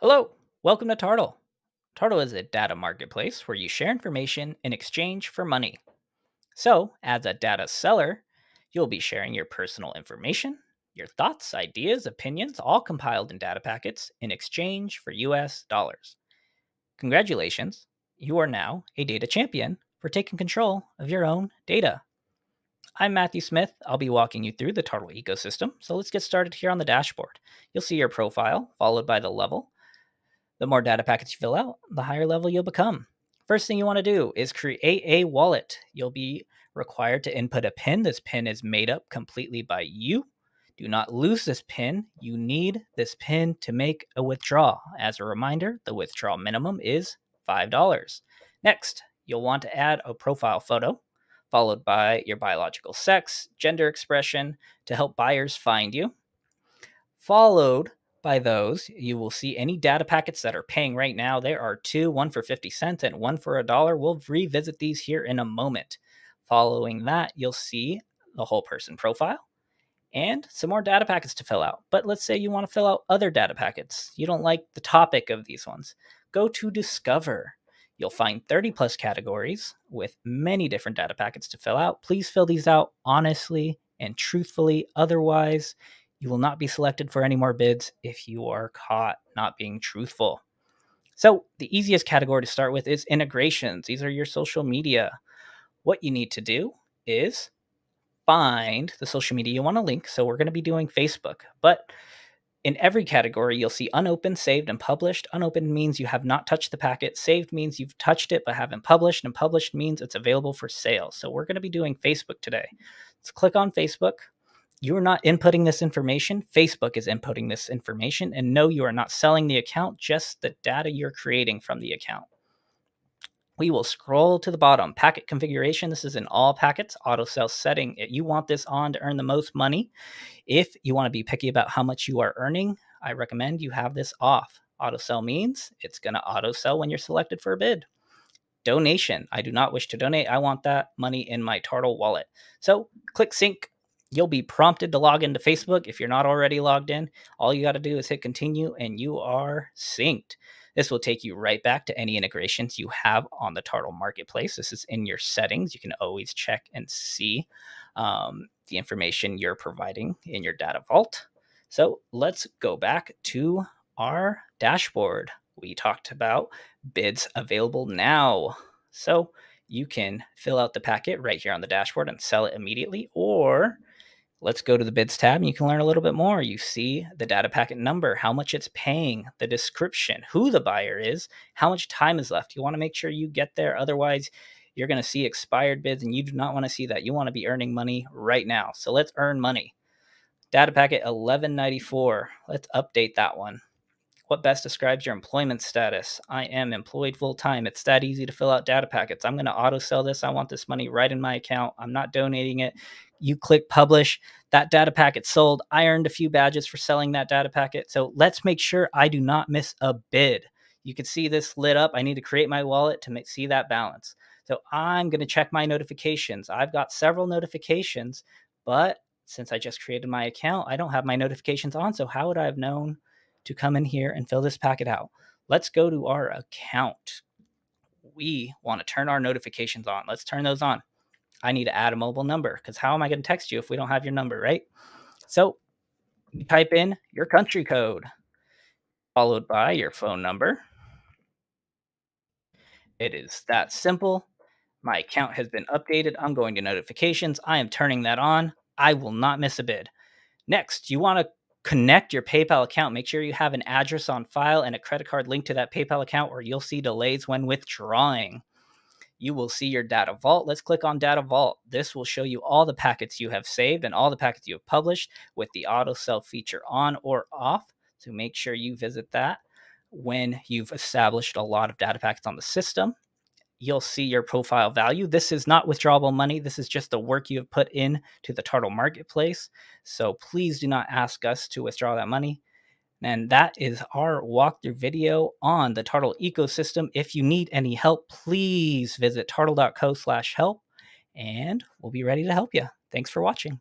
Hello, welcome to Tartle. Tartle is a data marketplace where you share information in exchange for money. So, as a data seller, you'll be sharing your personal information, your thoughts, ideas, opinions, all compiled in data packets in exchange for US dollars. Congratulations, you are now a data champion for taking control of your own data. I'm Matthew Smith. I'll be walking you through the Tartle ecosystem. So let's get started here on the dashboard. You'll see your profile followed by the level. The more data packets you fill out, the higher level you'll become. First thing you want to do is create a wallet. You'll be required to input a PIN. This PIN is made up completely by you. Do not lose this PIN. You need this PIN to make a withdrawal. As a reminder, the withdrawal minimum is $5. Next, you'll want to add a profile photo, followed by your biological sex, gender expression to help buyers find you. Followed by those, you will see any data packets that are paying right now. There are two, one for 50 cents and one for $1. We'll revisit these here in a moment. Following that, you'll see the whole person profile and some more data packets to fill out. But let's say you want to fill out other data packets. You don't like the topic of these ones. Go to Discover. You'll find 30 plus categories with many different data packets to fill out. Please fill these out honestly and truthfully. Otherwise, you will not be selected for any more bids if you are caught not being truthful. So the easiest category to start with is integrations. These are your social media. What you need to do is find the social media you want to link. So we're going to be doing Facebook, but in every category, you'll see unopened, saved, and published. Unopened means you have not touched the packet. Saved means you've touched it but haven't published. And published means it's available for sale. So we're going to be doing Facebook today. Let's click on Facebook. You are not inputting this information. Facebook is inputting this information. And no, you are not selling the account, just the data you're creating from the account. We will scroll to the bottom. Packet configuration. This is in all packets. Auto sell setting. You want this on to earn the most money. If you want to be picky about how much you are earning, I recommend you have this off. Auto sell means it's going to auto sell when you're selected for a bid. Donation. I do not wish to donate. I want that money in my Tartle wallet. So click sync. You'll be prompted to log into Facebook. If you're not already logged in, all you got to do is hit continue and you are synced. This will take you right back to any integrations you have on the Tartle marketplace. This is in your settings. You can always check and see the information you're providing in your data vault. So let's go back to our dashboard. We talked about bids available now. So you can fill out the packet right here on the dashboard and sell it immediately, or let's go to the bids tab and you can learn a little bit more. You see the data packet number, how much it's paying, the description, who the buyer is, how much time is left. You want to make sure you get there. Otherwise, you're going to see expired bids and you do not want to see that. You want to be earning money right now. So let's earn money. Data packet 1194. Let's update that one. What best describes your employment status? I am employed full-time. It's that easy to fill out data packets. I'm going to auto sell this. I want this money right in my account. I'm not donating it. You click publish. That data packet sold. I earned a few badges for selling that data packet. So let's make sure I do not miss a bid. You can see this lit up. I need to create my wallet to see that balance. So I'm going to check my notifications. I've got several notifications, but since I just created my account, I don't have my notifications on. So how would I have known to come in here and fill this packet out? Let's go to our account. We want to turn our notifications on. Let's turn those on. I need to add a mobile number because how am I going to text you if we don't have your number, right? So you type in your country code followed by your phone number. It is that simple. My account has been updated. I'm going to notifications. I am turning that on. I will not miss a bid. Next, you want to connect your PayPal account. Make sure you have an address on file and a credit card linked to that PayPal account, or you'll see delays when withdrawing. You will see your data vault. Let's click on data vault. This will show you all the packets you have saved and all the packets you have published with the auto sell feature on or off. So make sure you visit that when you've established a lot of data packets on the system. You'll see your profile value. This is not withdrawable money. This is just the work you have put in to the Tartle marketplace. So please do not ask us to withdraw that money. And that is our walkthrough video on the Tartle ecosystem. If you need any help, please visit tartle.co/help and we'll be ready to help you. Thanks for watching.